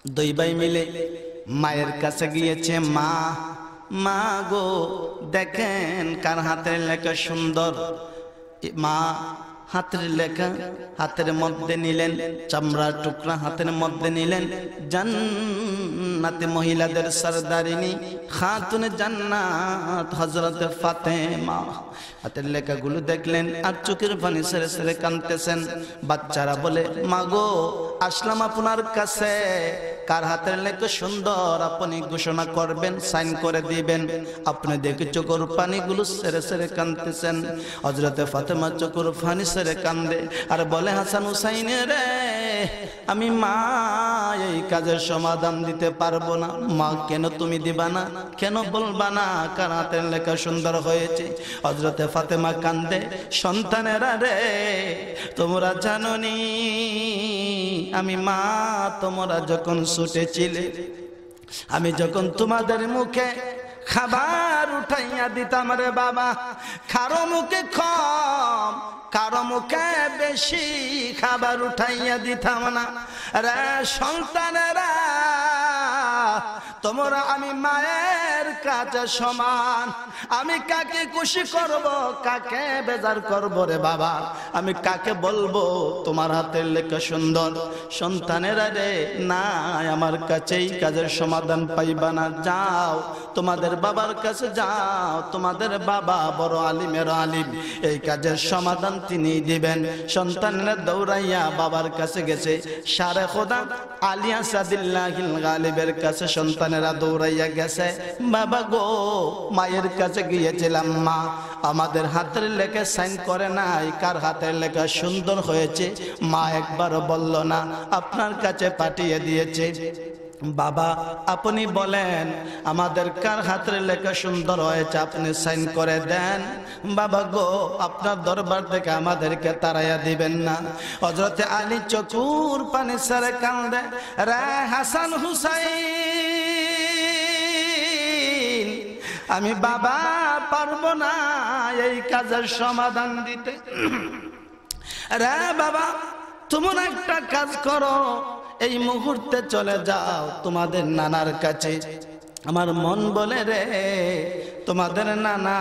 দুই ভাই মিলে মায়ের কাছে গিয়েছে। মা, মা গো দেখেন কার হাতের লেখা সুন্দর। মা হাতের লেখা হাতের মধ্যে নিলেন, চামড়ার টুকরা হাতের মধ্যে নিলেন। জান্নাতে মহিলাদের সরদারিনী খাতুনে জান্নাত হযরত ফাতেমা হাতের লেখাগুলো দেখলেন আর চোখের পানি ছেড়ে ছেড়ে কাঁদতেছেন। বাচ্চারা বলে, মা গো আসলাম আপনার কাছে, কার হাতের লেখা সুন্দর আপনি ঘোষণা করবেন, সাইন করে দিবেন। আপনি দেখে চোখের পানিগুলো ছেড়ে ছেড়ে কাঁদতেছেন। হযরত ফাতেমা চোখের পানি ছেড়ে কান্দে আর বলে, হাসান হুসাইনের রে, আমি মা এই কাজের সমাধান দিতে পারবো না। মা কেন তুমি দিবা না, কেন বলবা না কার হাতের লেখা সুন্দর হয়েছে? হযরত ফাতেমা কান্দে, সন্তানেরা রে তোমরা জানোনি আমি মা তোমরা যখন ছুটেছিলে, আমি যখন তোমাদের মুখে খাবার উঠাইয়া দিতাম রে বাবা, কারো মুখে কম কারো মুখে বেশি খাবার উঠাইয়া দিতাম না রে সন্তানেরা। তোমরা আমি মায়ের কাছে সমান। আমি কাকে খুশি করব, কাকে বেজার করব রে বাবা? আমি কাকে বলবো তোমার হাতের লেখা সুন্দর? সন্তানেরা রে, না আমার কাছেই কাজের সমাধান পাইবা না। যাও তোমাদের বাবার কাছে যাও, তোমাদের বাবা বড় আলিমের আলিম, এই কাজের সমাধান তিনি দিবেন। সন্তানেরা দৌড়াইয়া বাবার কাছে গেছে। শারে খোদা আলী আসাদুল্লাহিল গালিবের কাছে সন্তানেরা দৌড়াইয়া গেছে। বাবা গো মায়ের কাছে গিয়েছিলাম, মা আমাদের হাতের লেখা সাইন করে নাই, কার হাতের লেখা সুন্দর হয়েছে মা একবারও বলল না, আপনার কাছে পাঠিয়ে দিয়েছে। বাবা আপনি বলেন আমাদের কার হাতের লেখা সুন্দর হয়েছে, আপনি সাইন করে দেন। বাবা গো আপনার দরবার থেকে আমাদেরকে তাড়াইয়া দিবেন না। হযরত আলী চকুর পানি ছেড়ে কান্দে, রে হাসান হুসাইন আমি বাবা পারবো না এই কাজের সমাধান দিতে। রে বাবা তোমরা একটা কাজ করো, এই মুহূর্তে চলে যাও তোমাদের নানার কাছে। আমার মন বলে রে তোমাদের নানা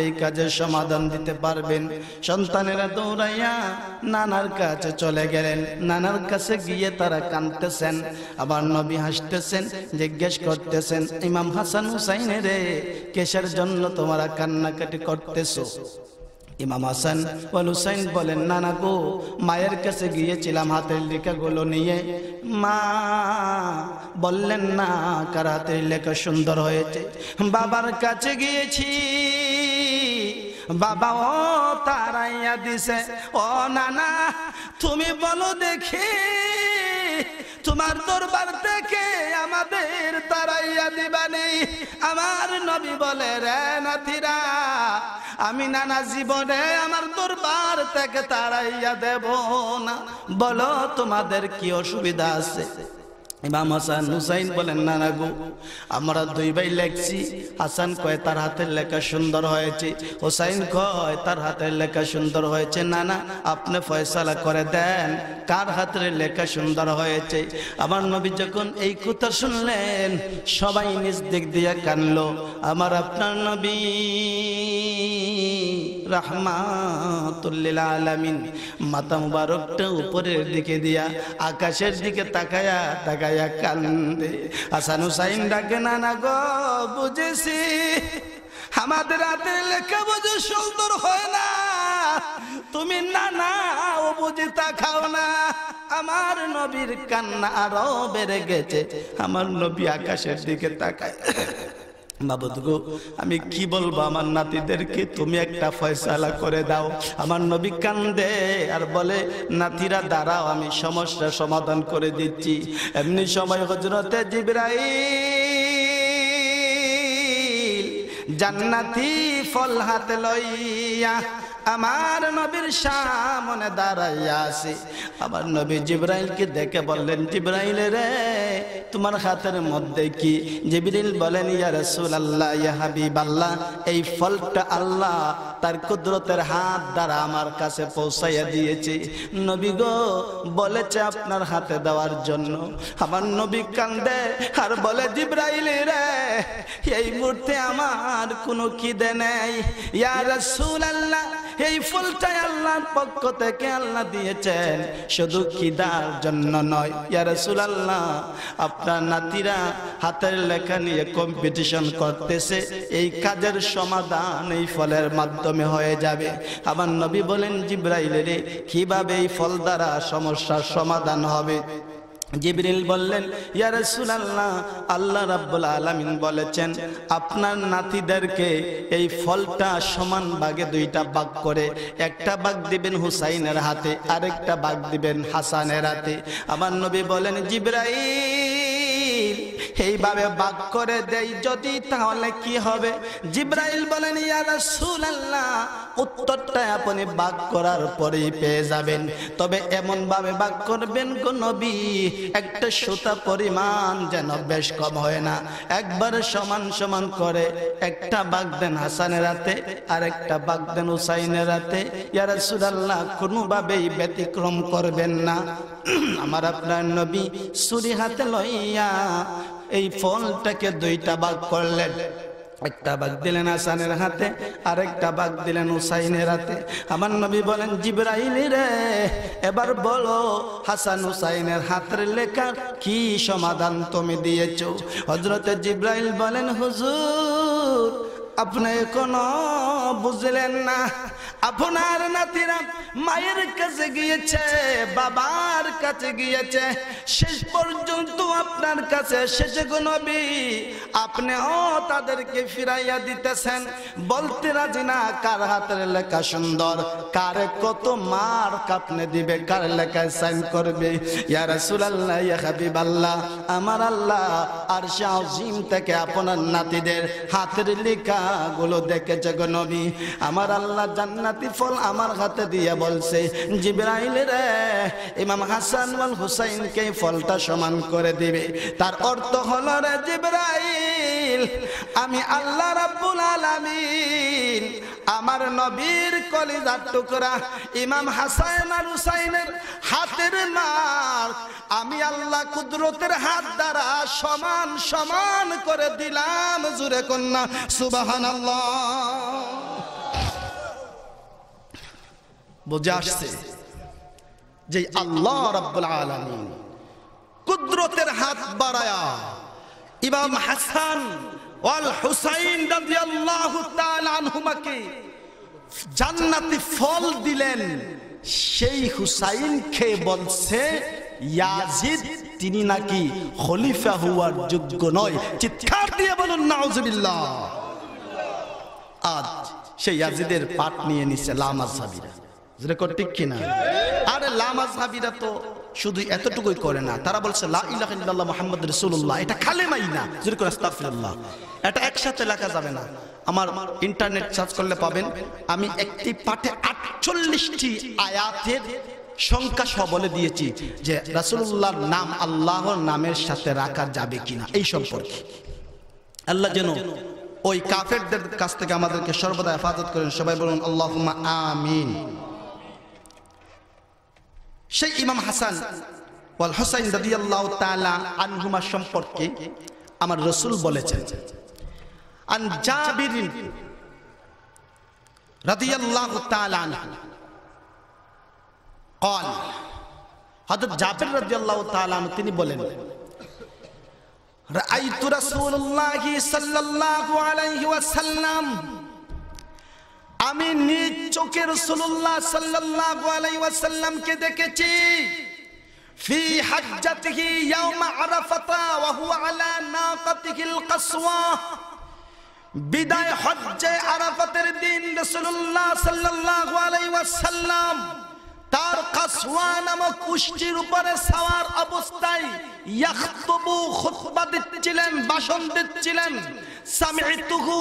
এই কাজের সমাধান দিতে পারবেন। সন্তানেরা দৌড়াইয়া নানার কাছে চলে গেলেন। নানার কাছে গিয়ে তারা কাঁদতেছেন, আবার নবী হাসতেছেন, জিজ্ঞেস করতেছেন, ইমাম হাসান হুসাইন রে কিসের জন্য তোমরা কান্নাকাটি করতেছো? ইমাম হাসান ওয়াল হুসাইন বলেন, নানা গো মায়ের কাছে গিয়েছিলাম হাতের লেখাগুলো নিয়ে, মা বললেন না কার হাতের লেখা সুন্দর হয়েছে। বাবার কাছে গিয়েছি, বাবা ও তারাইয়া দিছে। ও নানা তুমি বলো দেখি, তোমার দরবার থেকে আমাদের তারাইয়া দিবানি? আমার নবী বলে, রে নাতিরা আমি নানা জীবনে আমার দরবার থেকে তাড়াইয়া দেব না। বলো তোমাদের কি অসুবিধা আছে? ইমাম হাসান হুসাইন বলেন, নানা গো আমরা দুই ভাই লেখছি। হাসান কয় তার হাতের লেখা সুন্দর হয়েছে, হুসাইন কয় তার হাতের লেখা সুন্দর হয়েছে। নানা আপনি ফয়সালা করে দেন কার হাতের লেখা সুন্দর হয়েছে। আমার নবী যখন এই কথা শুনলেন সবাই নিজ দিক দিয়ে কানলো। আমার আপনার নবী রাহমাতুল লিল আলামিন মাথা মুবারকটা উপরের দিকে দিয়া আকাশের দিকে তাকায়া তাকায়া কান্দে। হাসান হুসাইন ডাকে, নানা গো বুঝেছি আমাদের হাতের লেখা বুঝে সুন্দর হয় না, তুমি নানা ও বুঝে তাকাও না। আমার নবীর কান্না আরো বেড়ে গেছে। আমার নবী আকাশের দিকে তাকায়, মাবুদ গো আমি কি বলবো আমার নাতিদেরকে, তুমি একটা ফয়সালা করে দাও। আমার নবী কান্দে আর বলে, নাতিরা দাঁড়াও আমি সমস্যার সমাধান করে দিচ্ছি। এমনি সময় হযরতে জিবরাইল জান্নাতি ফল হাতে লইয়া আমার নবীর সামনে দাঁড়াইয়া আছে। আমার নবী জিবরাইলকে দেখে বললেন, জিবরাইল রে তোমার হাতের মধ্যে কি? জিবরিল বলেন, ইয়া রাসূলুল্লাহ, ইয়া হাবিবাল্লাহ, এই ফলটা আল্লাহ তার কুদরতের হাত দ্বারা আমার কাছে পৌঁছাইয়া দিয়েছে। নবী গো বলেছে আপনার হাতে দেওয়ার জন্য। আমার নবী কান্দে আর বলে, জিবরাইল রে এই মুহূর্তে আমার কোনো খিদে নেই। ইয়া রাসূলুল্লাহ, এই ফলটাই আল্লাহর পক্ষ থেকে আল্লাহ দিয়েছেন, শুধু খিদার জন্য নয়। ইয়া রাসূলুল্লাহ, আপনার নাতিরা হাতের লেখা নিয়ে কম্পিটিশন করতেছে, এই কাজের সমাধান এই ফলের মাধ্যমে হয়ে যাবে। আমার নবী বলেন, জিবরাইল রে কিভাবে এই ফল দ্বারা সমস্যার সমাধান হবে? জিবরিল বললেন, ইয়া রাসূলুল্লাহ, আল্লাহ রাব্বুল আলামিন বলেছেন আপনার নাতিদেরকে এই ফলটা সমান ভাগে দুইটা ভাগ করে, একটা ভাগ দিবেন হুসাইনের হাতে, আরেকটা ভাগ দিবেন হাসানের হাতে। আমার নবী বলেন, জিবরাইল এইভাবে ভাগ করে দেই যদি, তাহলে কি হবে? জিবরাইল বলেন, ইয়া রাসূলুল্লাহ, উত্তরটা আপনি ভাগ করার পরেই পেয়ে যাবেন, তবে এমন ভাবে ভাগ করবেন গো নবী, একটা সুতা পরিমাণ যেন বেশ কম হয় না, একবারে সমান সমান করে একটা ভাগ দেন হাসানের হাতে, আর একটা ভাগ দেন হুসাইনের হাতে। ইয়া রাসূলুল্লাহ, কোনোভাবেই ব্যতিক্রম করবেন না। আমার আপনার নবী ছুরি হাতে লইয়া এই ফলটাকে দুইটা ভাগ করলেন, একটা ভাগ দিলেন হাসানের হাতে, আরেকটা ভাগ দিলেন হুসাইনের হাতে। আমার নবী বলেন, জিবরাইল রে এবার বলো হাসান হুসাইনের হাতের লেখার কি সমাধান তুমি দিয়েছো? হযরতে জিবরাইল বলেন, হুজুর আপনি এখনো বুঝলেন না, আপনার নাতিরা মায়ের কাছে গিয়েছে, বাবার কাছে গিয়েছে, শেষ পর্যন্ত আপনার কাছে শেষে গো নবী আপনিও তাদেরকে ফিরাইয়া দিতেছেন, বলতে রাজি না কার হাতের লেখা সুন্দর, কারে কত মার কাপনে দিবে, কার লেখায় সাইন করবে। ইয়া রাসূলুল্লাহ, ইয়া হাবিবাল্লাহ, আমার আল্লাহ আরশে আজিম থেকে আপনার নাতিদের হাতের লেখা গুলো দেখেছে গো নবী। আমার আল্লাহ জান্নাতি ফল আমার হাতে দিয়ে বলছে, জিবরাইল রে ইমাম হাসান ওয়াল হুসাইনকে ফলটা সমান করে দিবে। তার অর্থ হলো, রে জিবরাইল, আমি আল্লাহ রাব্বুল আলামিন আমার নবীর কলিজার টুকরা ইমাম হাসান আর হুসাইনের হাতের মার আমি আল্লাহ কুদরতের হাত দ্বারা সমান সমান করে দিলাম। জোরে কন্যা সুবহানাল্লাহ। বুঝে আসছে যে আল্লাহ রাব্বুল আলামিন কুদরতের হাত বাড়ায়া ইমাম হাসান ওয়াল হুসাইন রাদিয়াল্লাহু তাআলা আনহুমাকে জান্নাতি ফল দিলেন। সেই হুসাইন খেয়ে বলছে, ইয়াজিদ তিনি নাকি খলিফা হওয়ার যোগ্য নয়। চিৎকার দিয়ে বলুন নাউজুবিল্লাহ। আজ সেই ইয়াজিদের পাট নিয়ে নিচ্ছে লামাযহাবিরা, ঠিক কিনা? আরে লামাযহাবিরা তো শুধু এতটুকুই করে না, তারা বলছে লা ইলাহা ইল্লাল্লাহ মুহাম্মাদুর রাসূলুল্লাহ, এটা কালেমাই না। যদি করে আস্তাগফিরুল্লাহ, এটা একসাথে লেখা যাবে না। আমার ইন্টারনেট সার্চ করলে পাবেন, আমি একটি পাঠে 48টি আয়াতের সংখ্যা সহ বলে দিয়েছি যে রাসূলুল্লাহর নাম আল্লাহর নামের সাথে রাখা যাবে কিনা এই সম্পর্কে। আল্লাহ যেন ওই কাফেরদের কাছ থেকে আমাদেরকে সর্বদা হেফাজত করেন। সবাই বলুন আল্লাহুম্মা আমিন। সেই ইমাম হাসান ওয়াল হুসাইন রাদিয়াল্লাহু তাআলা আনহুমা সম্পর্কে আমার রাসূল বলেছেন, আন জাবির রাদিয়াল্লাহু তাআলা আনহু قال, হযরত জাবির রাদিয়াল্লাহু তাআলা আনহু তিনি বলেন, রাআইতু রাসূলুল্লাহি সাল্লাল্লাহু আলাইহি ওয়াসাল্লাম, আমি নিজ চোখে রাসূলুল্লাহ সাল্লাল্লাহু আলাইহি ওয়াসাল্লামকে দেখেছি, ফি হাজ্জাতিহি ইয়াউমা আরাফাতা ওয়া হুয়া আলা নাকাতিহিল কাসওয়া, বিদায় হজ্জে আরাফাতের দিন রাসূলুল্লাহ সাল্লাল্লাহু আলাইহি ওয়াসাল্লাম তার কাসওয়া নামক উষ্টির উপরে সাওয়ার অবস্থায় ইয়াখতুবু খুতবা দিচ্ছিলেন, ভাষণ দিচ্ছিলেন। সামি'তুহু,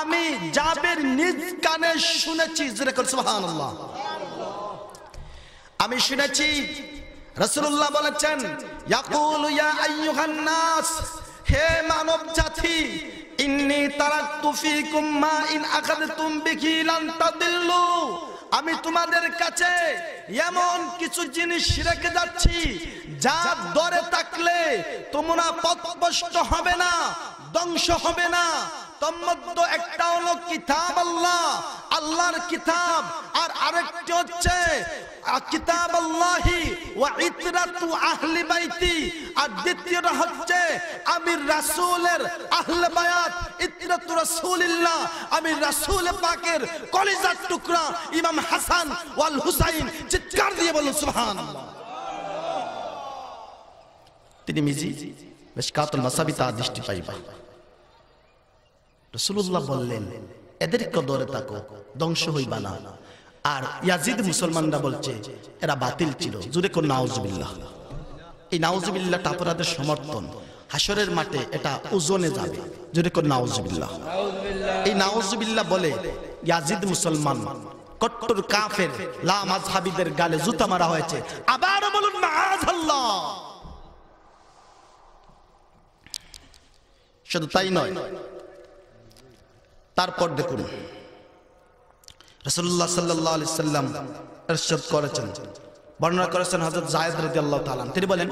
আমি জাবের নিজ কানে শুনেছি। সুবহানাল্লাহ। আমি শুনেছি রাসূলুল্লাহ বলেছেন, ইয়াকুলু ইয়া আইয়ুহান নাস, হে মানব জাতি, ইন্নী তারাকতু ফীকুম মা ইন আখাযতুম বিহি লান তাদিল্লু, আমি তোমাদের কাছে এমন কিছু জিনিস রেখে যাচ্ছি যা ধরে থাকলে তোমরা পথভ্রষ্ট হবে না, ধ্বংস হবে না। তোর মধ্যে একটা হলো কিতাব আল্লাহ, আল্লাহর কিতাব, আর আরেকটি হচ্ছে কিতাব আল্লাহি ওয়া ইতরাতু আহলি বাইতি, আর দ্বিতীয়টা হচ্ছে আমি রাসূলের আহলে বায়াত, ইতরাতু রাসূলিল্লাহ, আমি রাসূল পাকের কলিজার টুকরা ইমাম হাসান ওয়াল হুসাইন। চিৎকার দিয়ে বলুন সুবহানাল্লাহ। তিরমিজি মিশকাতুল মাসাবিতা দৃষ্টি পাইবা। রাসূলুল্লাহ বললেন, এদেরকে ধরে থাকো, ধ্বংস হইবা না। আর ইয়াজিদ মুসলমানরা বলছে এরা বাতিল ছিল। জুরে কোন নাউজুবিল্লাহ। এই নাউজুবিল্লাহটা আপনাদের সমর্থন, হাসরের মাঠে এটা ওজনে যাবে। জুরে কোন নাউজুবিল্লাহ। এই নাউজুবিল্লাহ বলে ইয়াজিদ মুসলমান, কট্টর কাফের লা মাযহাবীদের গালে জুতা মারা হয়েছে। আবার বলুন মাআযাল্লাহ। শুধু তাই নয়, তারপর দেখুন রাসূলুল্লাহ সাল্লাল্লাহু আলাইহি সাল্লাম ইরশাদ করেছেন, বর্ণনা করেছেন হযরত যায়েদ রাদিয়াল্লাহু তাআলা। তিনি বলেন,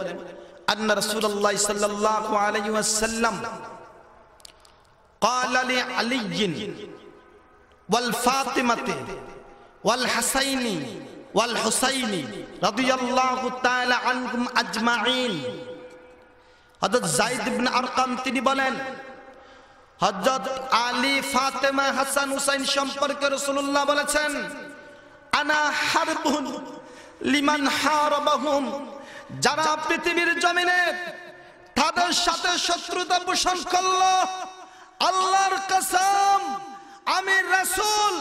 আন্না রাসূলুল্লাহ সাল্লাল্লাহু আলাইহি ওয়াসাল্লাম ক্বালা লি আলিয়্যিন ওয়াল ফাতিমাতি ওয়াল হাসাইনি ওয়াল হুসাইনি রাদিয়াল্লাহু তাআলা আনহুম আজমাইন। হযরত যায়েদ ইবনে আরকাম তিনি বলেন, হযরত আলী, ফাতেমা, হাসান, হুসাইন সম্পর্কে রাসূলুল্লাহ বলেছেন, আনা হারবুন লিমান হারাবাহুম, যারা পৃথিবীর জমিনে তাদের সাথে শত্রুতা পোষণ করলো, আল্লাহর কসম আমি রাসূল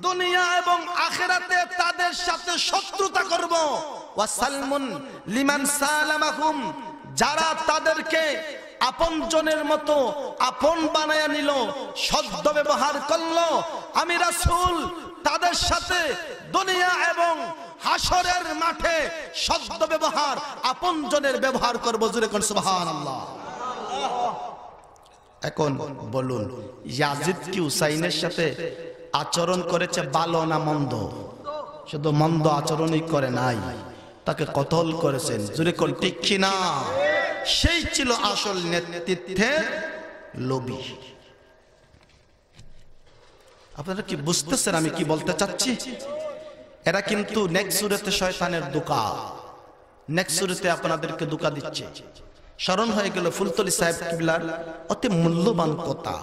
দুনিয়া এবং আখিরাতে তাদের সাথে শত্রুতা করব। ওয়া সালমুন লিমান সালামাহুম, যারা তাদেরকে আপন জনের মতো আপন বানায়া নিল, সদ্য ব্যবহার করলো, আমি রাসূল তাদের সাথে দুনিয়া এবং হাসরের মাঠে সদ্য ব্যবহার, আপন জনের ব্যবহার করব। জোরে কোন সুবহানাল্লাহ। এখন বলুন, ইয়াজিদ কি হুসাইনের সাথে আচরণ করেছে ভালো না মন্দ? শুধু মন্দ আচরণই করে নাই, তাকে কতল করেছেন। জোরে কোন ঠিক কি না? সেই ছিল আসল নেতৃত্বের লোভী। আপনারা কি বুঝতেছেন আমি কি বলতে চাচ্ছি? এরা কিন্তু নেক্সট সূরাতে শয়তানের ধোঁকা, নেক্সট সূরাতে আপনাদেরকে ধোঁকা দিচ্ছে। স্মরণ হয়ে গেল ফুলতলি সাহেব কিবলার অতি মূল্যবান কথা।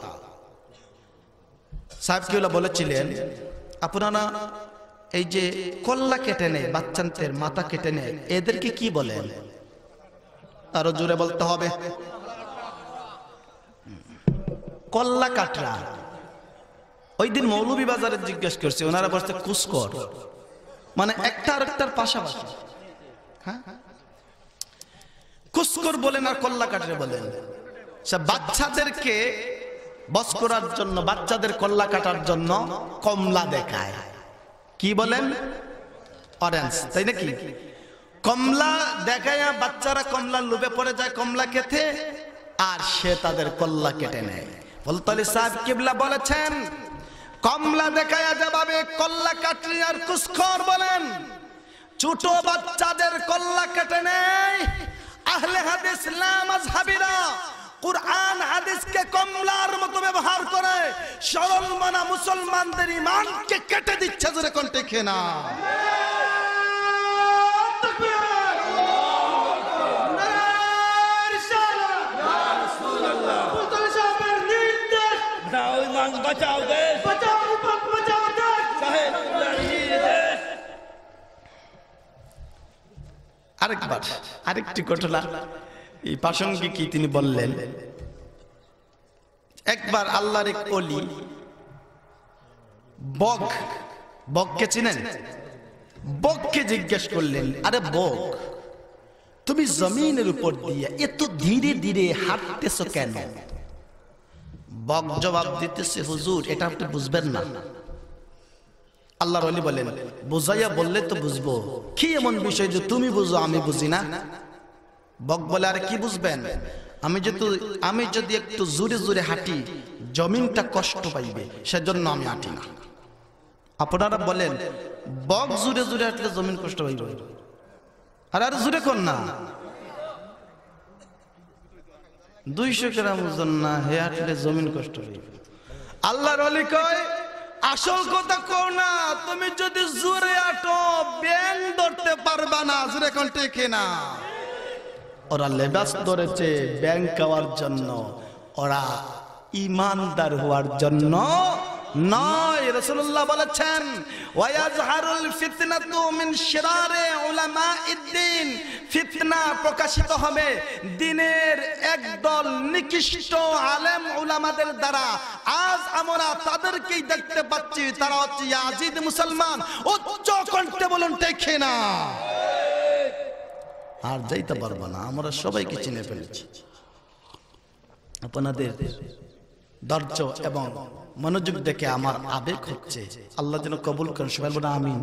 সাহেব কিবলা বলেছিলেন, আপনারা এই যে কল্লা কেটে নেয়, বাচ্চাদের মাথা কেটে নেয়, এদেরকে কি বলেন? আরো জোরে বলতে হবে। কল্লা কাটরা। ওই দিন মৌলভীবাজারে জিজ্ঞেস করছে, ওনারা বলছে কুসকর, মানে একটা আরেকটার পাশাপাশি। হ্যাঁ, কুসকর বলেন আর কল্লা কাটরে বলেন। বাচ্চাদেরকে বস করার জন্য, বাচ্চাদের কল্লা কাটার জন্য কমলা দেখায়। কি বলেন? অরেঞ্জ, তাই নাকি? কমলা দেখায়া বাচ্চারা কমলার লোভে পড়ে যায় কমলা খেতে, আর সে তাদের কল্লা কেটে নেয়। ফুলতলি সাহেব কিবলা বলেছেন, কমলা দেখায়া যেভাবে কল্লা কাটরি আর কুসকর বলেন, ছোট বাচ্চাদের কল্লা কেটে নেয় আহলে হাদিস মাযহাবীরা কুরআন হাদিসকে কমলার মতো ব্যবহার করে সরল মানা মুসলমানদের ঈমানকে কেটে দিচ্ছে। জোরে কোন ঠিক না? আরেকবার আরেকটি ঘটনা এই প্রাসঙ্গিক কি তিনি বললেন, একবার আল্লাহর এক ওলি বগকে চিনেন? বককে জিজ্ঞেস করলেন, আরে বক, তুমি জমিনের উপর দিয়ে এত ধীরে ধীরে হাঁটতেছো কেন? বক জবাব দিতেছে, হুজুর এটা আপনি বুঝবেন না। আল্লাহর ওলি বলেন, বুঝাইয়া বললে তো বুঝবো, কি এমন বিষয় যে তুমি বুঝো আমি বুঝি না? বক বলে, আরে কি বুঝবেন, আমি যদি একটু জোরে জোরে হাঁটি জমিনটা কষ্ট পাইবে, সেজন্য আমি হাঁটি না। আপনারা বলেন বক জোরে জোরে হাঁটলে জমিন কষ্ট পাইবে? আর জোরে কর না, 200 গ্রাম ওজন না হে হাঁটলে জমিন কষ্ট পাইবে। আল্লাহর ওলি কয়, আসল কথা কও না, তুমি যদি জোরে হাঁটো ব্যাং ধরতে পারবা না। জোরে কোন ঠিক না? ওরা লেবাস ধরেছে ব্যাং খাওয়ার জন্য, ওরা ইমানদার হওয়ার জন্য নয়। রাসূলুল্লাহ বলেছেন, ওয়ায়াজহারুল ফিতনাতু মিন শিরারি উলামাইদ্দিন, ফিতনা প্রকাশিত হবে দ্বীনের একদল নিকৃষ্ট আলেম উলামাদের দ্বারা। আজ আমরা তাদেরকেই দেখতে পাচ্ছি, তারা হচ্ছে ইয়াজিদ মুসলমান। উচ্চ কণ্ঠে বলুন ঠিক না? আর যাইতে পারবো না, আমরা সবাইকে চিনে ফেলেছি। আপনাদের ধৈর্য এবং মনোযোগ দেখে আমার আবেগ হচ্ছে, আল্লাহ যেন কবুল করেন। সবাই বলে আমিন।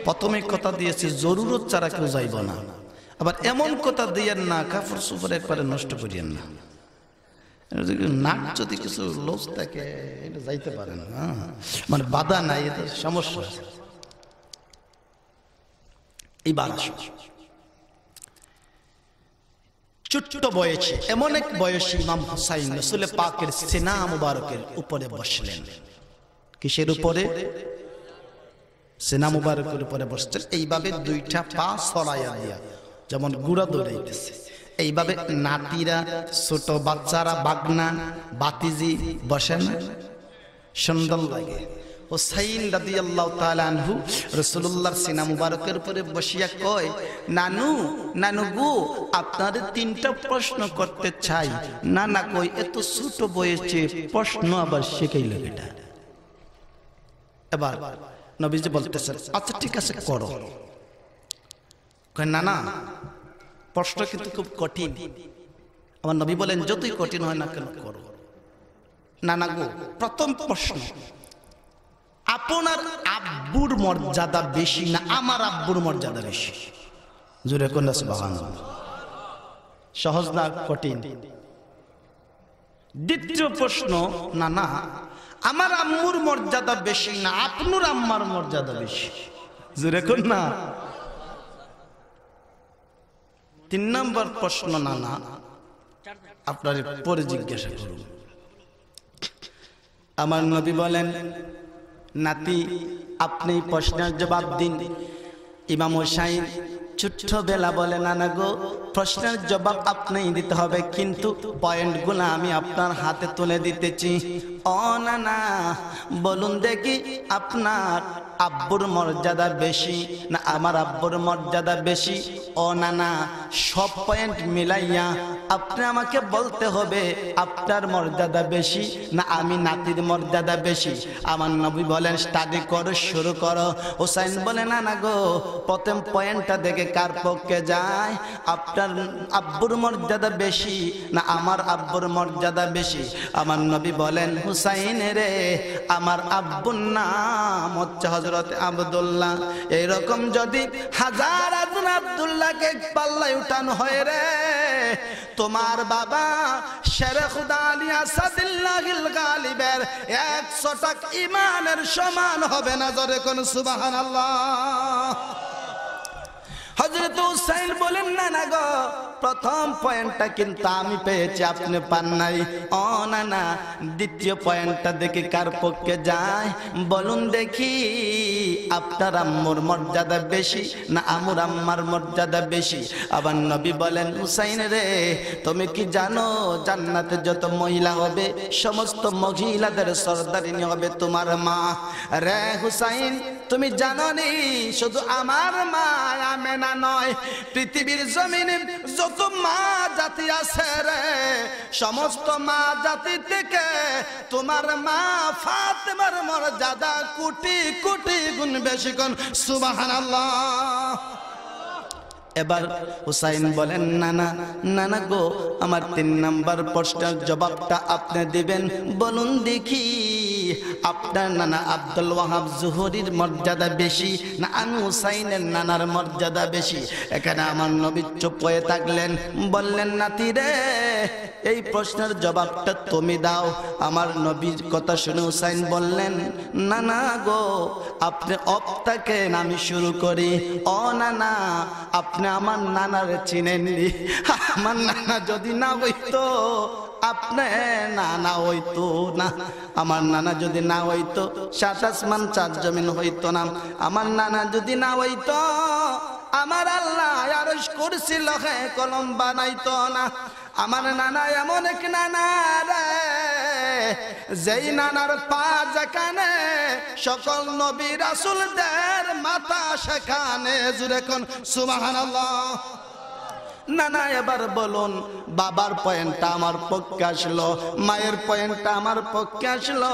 প্রথমে কথা দিয়েছি জরুরত ছাড়া কেউ যাইব না, আবার এমন কথা দিয়েন না কাপড় সুপড় একবারে নষ্ট করিয়েন না। নাক যদি কিছু লোজ থাকে এটা যাইতে পারে না, মানে বাধা নাই, এটা সমস্যা। এইবার ছোট্ট বয়সে এমন এক বয়সী ইমাম হুসাইন রাসূল পাকের সিনা মুবারকের উপরে বসলেন। কিসের উপরে? সিনা মুবারকের উপরে বসছেন। এইভাবে দুইটা পা ছড়াইয়া দিয়া, যেমন গুড়া দৌড়াইতেছে, এইভাবে নাতিরা, ছোট বাচ্চারা, বাগনা, বাতিজি বসে না, সুন্দর লাগে। হুসাইন রাদিয়াল্লাহু তাআলা আনহু রাসূলুল্লাহর সিনা মুবারকের উপরে বসিয়া কয়, নানু নানু গো, আপনাদের 3টা প্রশ্ন করতে চাই। না না কই, এত ছোট বয়সে প্রশ্ন আবার শিখাইল এটা? এবার নবীজি বলতেছেন, আচ্ছা ঠিক আছে করো। কয় না না, প্রশ্ন কিন্তু খুব কঠিন। আমার নবী বলেন, যতই কঠিন হয় না কেন করো। না না গো, প্রথম প্রশ্ন, আপনার আব্বুর মর্যাদা বেশি না আমার আব্বুর মর্যাদা বেশি? জোরে কোন সুবহানাল্লাহ। সহজ না কঠিন? দ্বিতীয় প্রশ্ন, না না, আমার আম্মুর মর্যাদা বেশি না আপনার আম্মার মর্যাদা বেশি? জোরে কোন না। 3 নম্বর প্রশ্ন, না না, আপনার পরে জিজ্ঞাসা করুন। আমার নবী বলেন, নাতি আপনি প্রশ্নের জবাব দিন। ইমাম হুসাইন ছোট্টবেলা বলে, না না গো, প্রশ্নের জবাব আপনিই দিতে হবে, কিন্তু পয়েন্টগুলো আমি আপনার হাতে তুলে দিতেছি। ও না না, বলুন দেখি আপনার আব্বুর মর্যাদা বেশি না আমার আব্বুর মর্যাদা বেশি? ও না না, সব পয়েন্ট মিলাইয়া আপনি আমাকে বলতে হবে আপনার মর্যাদা বেশি না আমি নাতির মর্যাদা বেশি। আমার নবী বলেন, স্টাডি করো, শুরু করো। হুসাইন বলে, না না গো, প্রথম পয়েন্টটা দেখে কার পক্ষে যায়, আপনার আব্বুর মর্যাদা বেশি না আমার আব্বুর মর্যাদা বেশি? আমার নবী বলেন, হুসাইন রে, আমার আব্বুর নাম হচ্ছে হযরত আব্দুল্লাহ। এইরকম যদি হাজার হাজার আব্দুল্লাহকে পাল্লায় উঠানো হয় রে, তোমার বাবা শেরে খুদা আলী আসাদুল্লাহিল গালিবের 100 টাক ইমানের সমান হবে না। জোরে কোন সুবহানাল্লাহ। হযরত হুসাইন বলেন, না না গো, প্রথম পয়েন্টটা কিন্তু আমি পেয়েছি, আপনি পান নাই। ও না না, দ্বিতীয় পয়েন্টটা দেখে কার পক্ষে যায়, বলুন দেখি আপনার আম্মুর মর্যাদা বেশি না আমার আম্মার মর্যাদা বেশি? আবার নবী বলেন, হুসাইন রে, তুমি কি জানো জান্নাতে যত মহিলা হবে সমস্ত মহিলাদের সরদারিনী হবে তোমার মা? রে হুসাইন, তুমি জানো নি শুধু আমার মা আমেনা নয়, পৃথিবীর জমিনে যত মা জাতি আছে রে, সমস্ত মা জাতি থেকে তোমার মা ফাতেমার মর্যাদা কোটি কোটি গুণ বেশি। কোন সুবহানাল্লাহ। এবার হুসাইন বলেন, নানা নানা গো, আমার 3 নাম্বার প্রশ্নের জবাবটা আপনি দিবেন। বলুন দেখি, আপনার নানা আব্দুল ওয়াহাব জুহরির মর্যাদা বেশি না আমি হুসাইনের নানার মর্যাদা বেশি? এখানে আমার নবী চুপ হয়ে থাকলেন, বললেন, নাতি রে, এই প্রশ্নের জবাবটা তুমি দাও। আমার নবীর কথা শুনে হুসাইন বললেন, নানা গো, আপনি অপ্তাকে আমি শুরু করি। ও নানা, আপনি আমার নানারে চিনেননি। আমার নানা যদি না হইতো, আপনি নানা হইতো না। আমার নানা যদি না হইতো, 7 আসমান 4 জমিন হইতো না। আমার নানা যদি না হইতো, আমার আল্লাহ আরশ কুরসি লহে কলম বানাইতো না। আমার নানা এমন এক নানা রে, যেই নানার পা যেখানে সকল নবী রাসূলদের মাথা সেখানে। জুরে কোন সুবহানাল্লাহ। নানা এবার বলুন, বাবার পয়েন্টটা আমার পক্ষে আসলো, মায়ের পয়েন্টটা আমার পক্ষে আসলো,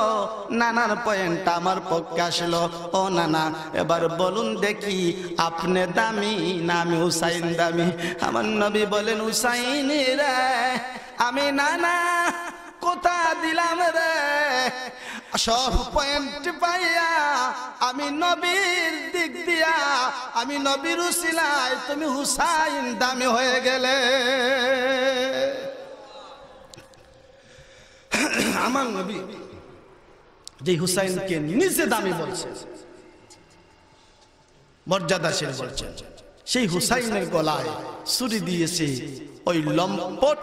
নানার পয়েন্টটা আমার পক্ষে আসলো। ও নানা, এবার বলুন দেখি, আপনি দামি না আমি হুসাইন দামি? আমার নবী বলেন, হুসাইন রে, আমি নানা কোথা দিলাম রে, সব পয়েন্ট পাইয়া আমি নবীর দিক দিয়া, আমি নবীর উসিলায় তুমি হুসাইন দামি হয়ে গেলে। আমার নবী যে হুসাইনকে নিজে দামি বলছে, মর্যাদাশীল বলছেন, সেই হুসাইনের গলায় ছুরি দিয়েছে ওই লম্পট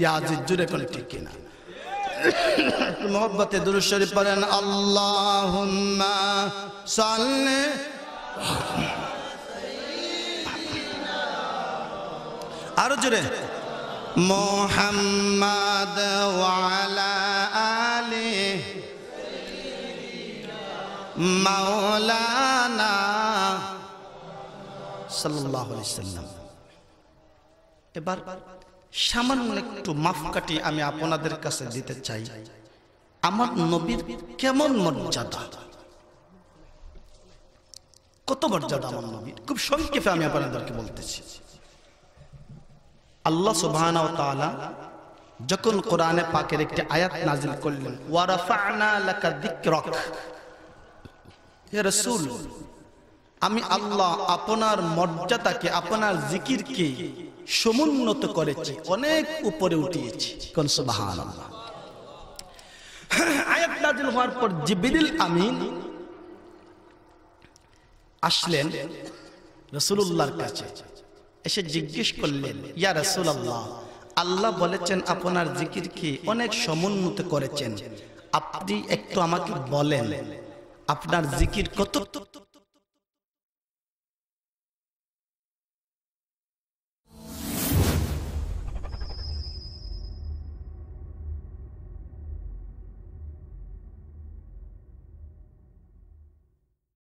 ইয়াজিদ। জুরে কোন ঠিক কিনা? মোহব্বতে দুরূদ শরীফ পড়েন, আল্লাহুম্মা সাল্লি। আরো জোরে, মুহাম্মাদ ওয়া আলা আলি মাওলানা সাল্লাল্লাহু আলাইহি সাল্লাম। এবার সামান্য একটু মাপকাঠি আমি আপনাদের কাছে দিতে চাই, আমার নবীর কেমন মর্যাদা, কত মর্যাদা আমার নবীর। খুব সংক্ষেপে আমি আপনাদেরকে বলতেছি। আল্লাহ সুবহানাহু ওয়া তাআলা যখন কোরআনে পাকের একটি আয়াত নাজিল করলেন, ওয়া রাফা'না লাকা যিকরাক, হে রাসূল, আমি আল্লাহ আপনার মর্যাদাকে, আপনার জিকিরকে সমুন্নত করেছি, অনেক উপরে উঠিয়েছি। কোন সুবহানাল্লাহ। আয়াত নাযিল হওয়ার পর জিবরিল আমিন আসলেন রাসূলুল্লাহর কাছে, এসে জিজ্ঞেস করলেন, ইয়া রাসূলুল্লাহ, আল্লাহ বলেছেন আপনার জিকিরকে অনেক সমুন্নত করেছেন, আপনি একটু আমাকে বলেন আপনার জিকির কত